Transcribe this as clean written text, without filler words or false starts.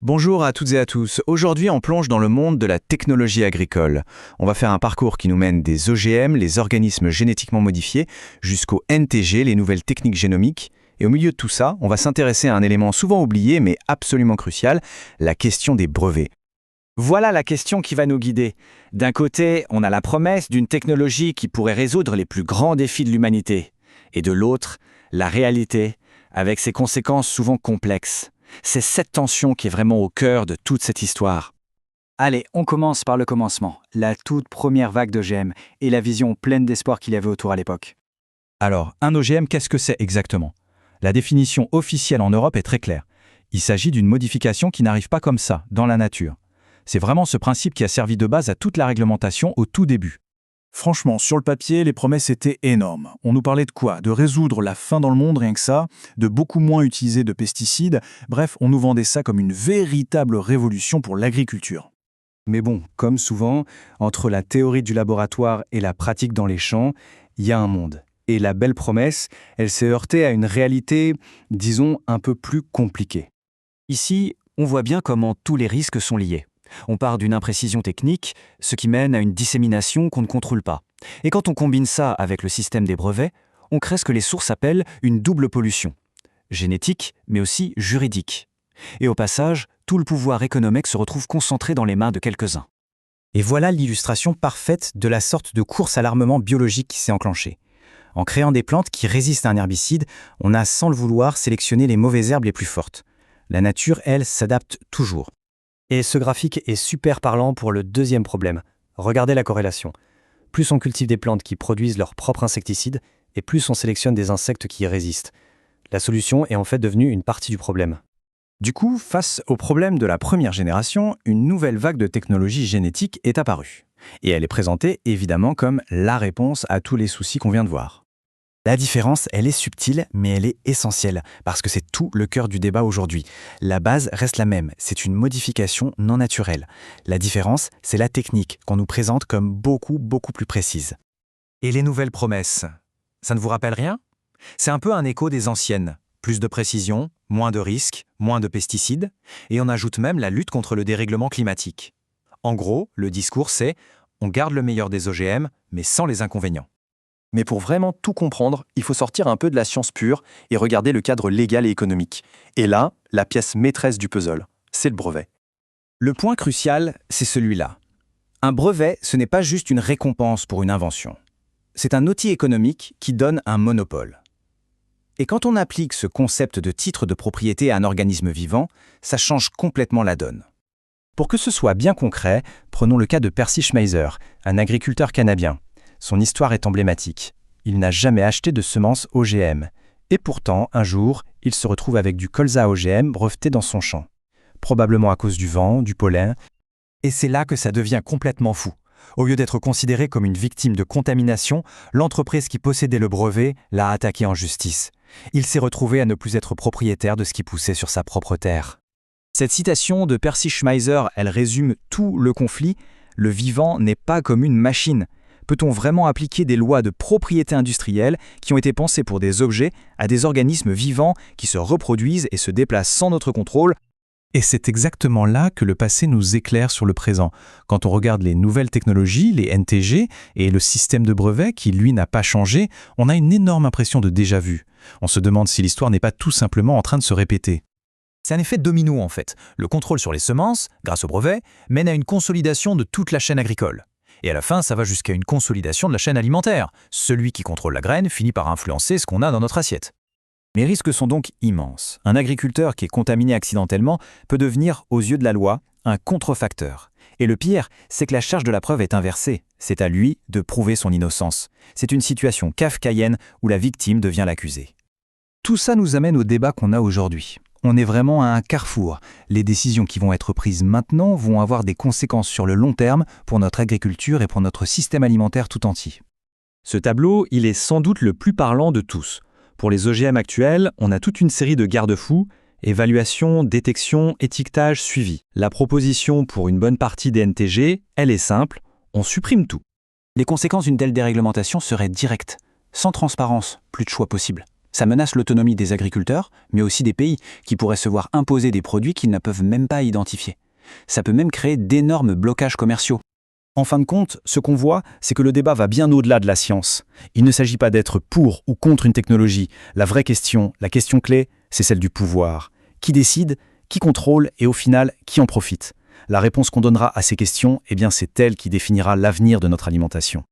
Bonjour à toutes et à tous. Aujourd'hui, on plonge dans le monde de la technologie agricole. On va faire un parcours qui nous mène des OGM, les organismes génétiquement modifiés, jusqu'aux NTG, les nouvelles techniques génomiques. Et au milieu de tout ça, on va s'intéresser à un élément souvent oublié mais absolument crucial, la question des brevets. Voilà la question qui va nous guider. D'un côté, on a la promesse d'une technologie qui pourrait résoudre les plus grands défis de l'humanité. Et de l'autre, la réalité, avec ses conséquences souvent complexes. C'est cette tension qui est vraiment au cœur de toute cette histoire. Allez, on commence par le commencement, la toute première vague d'OGM et la vision pleine d'espoir qu'il y avait autour à l'époque. Alors, un OGM, qu'est-ce que c'est exactement? La définition officielle en Europe est très claire. Il s'agit d'une modification qui n'arrive pas comme ça, dans la nature. C'est vraiment ce principe qui a servi de base à toute la réglementation au tout début. Franchement, sur le papier, les promesses étaient énormes. On nous parlait de quoi? De résoudre la faim dans le monde, rien que ça, de beaucoup moins utiliser de pesticides. Bref, on nous vendait ça comme une véritable révolution pour l'agriculture. Mais bon, comme souvent, entre la théorie du laboratoire et la pratique dans les champs, il y a un monde. Et la belle promesse, elle s'est heurtée à une réalité, disons, un peu plus compliquée. Ici, on voit bien comment tous les risques sont liés. On part d'une imprécision technique, ce qui mène à une dissémination qu'on ne contrôle pas. Et quand on combine ça avec le système des brevets, on crée ce que les sources appellent une double pollution. Génétique, mais aussi juridique. Et au passage, tout le pouvoir économique se retrouve concentré dans les mains de quelques-uns. Et voilà l'illustration parfaite de la sorte de course à l'armement biologique qui s'est enclenchée. En créant des plantes qui résistent à un herbicide, on a sans le vouloir sélectionné les mauvaises herbes les plus fortes. La nature, elle, s'adapte toujours. Et ce graphique est super parlant pour le deuxième problème. Regardez la corrélation. Plus on cultive des plantes qui produisent leur propre insecticide, et plus on sélectionne des insectes qui y résistent. La solution est en fait devenue une partie du problème. Du coup, face au problème de la première génération, une nouvelle vague de technologie génétique est apparue. Et elle est présentée évidemment comme la réponse à tous les soucis qu'on vient de voir. La différence, elle est subtile, mais elle est essentielle, parce que c'est tout le cœur du débat aujourd'hui. La base reste la même, c'est une modification non naturelle. La différence, c'est la technique, qu'on nous présente comme beaucoup plus précise. Et les nouvelles promesses, ça ne vous rappelle rien? C'est un peu un écho des anciennes. Plus de précision, moins de risques, moins de pesticides, et on ajoute même la lutte contre le dérèglement climatique. En gros, le discours c'est « on garde le meilleur des OGM, mais sans les inconvénients ». Mais pour vraiment tout comprendre, il faut sortir un peu de la science pure et regarder le cadre légal et économique. Et là, la pièce maîtresse du puzzle, c'est le brevet. Le point crucial, c'est celui-là. Un brevet, ce n'est pas juste une récompense pour une invention. C'est un outil économique qui donne un monopole. Et quand on applique ce concept de titre de propriété à un organisme vivant, ça change complètement la donne. Pour que ce soit bien concret, prenons le cas de Percy Schmeiser, un agriculteur canadien. Son histoire est emblématique. Il n'a jamais acheté de semences OGM. Et pourtant, un jour, il se retrouve avec du colza OGM breveté dans son champ. Probablement à cause du vent, du pollen. Et c'est là que ça devient complètement fou. Au lieu d'être considéré comme une victime de contamination, l'entreprise qui possédait le brevet l'a attaqué en justice. Il s'est retrouvé à ne plus être propriétaire de ce qui poussait sur sa propre terre. Cette citation de Percy Schmeiser, elle résume tout le conflit. Le vivant n'est pas comme une machine. Peut-on vraiment appliquer des lois de propriété industrielle qui ont été pensées pour des objets à des organismes vivants qui se reproduisent et se déplacent sans notre contrôle? Et c'est exactement là que le passé nous éclaire sur le présent. Quand on regarde les nouvelles technologies, les NTG, et le système de brevet qui, lui, n'a pas changé, on a une énorme impression de déjà-vu. On se demande si l'histoire n'est pas tout simplement en train de se répéter. C'est un effet domino en fait. Le contrôle sur les semences, grâce au brevet, mène à une consolidation de toute la chaîne agricole. Et à la fin, ça va jusqu'à une consolidation de la chaîne alimentaire. Celui qui contrôle la graine finit par influencer ce qu'on a dans notre assiette. Les risques sont donc immenses. Un agriculteur qui est contaminé accidentellement peut devenir, aux yeux de la loi, un contrefacteur. Et le pire, c'est que la charge de la preuve est inversée. C'est à lui de prouver son innocence. C'est une situation kafkaïenne où la victime devient l'accusé. Tout ça nous amène au débat qu'on a aujourd'hui. On est vraiment à un carrefour. Les décisions qui vont être prises maintenant vont avoir des conséquences sur le long terme pour notre agriculture et pour notre système alimentaire tout entier. Ce tableau, il est sans doute le plus parlant de tous. Pour les OGM actuels, on a toute une série de garde-fous, évaluation, détection, étiquetage, suivi. La proposition pour une bonne partie des NTG, elle est simple, on supprime tout. Les conséquences d'une telle déréglementation seraient directes. Sans transparence, plus de choix possible. Ça menace l'autonomie des agriculteurs, mais aussi des pays qui pourraient se voir imposer des produits qu'ils ne peuvent même pas identifier. Ça peut même créer d'énormes blocages commerciaux. En fin de compte, ce qu'on voit, c'est que le débat va bien au-delà de la science. Il ne s'agit pas d'être pour ou contre une technologie. La vraie question, la question clé, c'est celle du pouvoir. Qui décide, qui contrôle et au final, qui en profite? La réponse qu'on donnera à ces questions, c'est elle qui définira l'avenir de notre alimentation.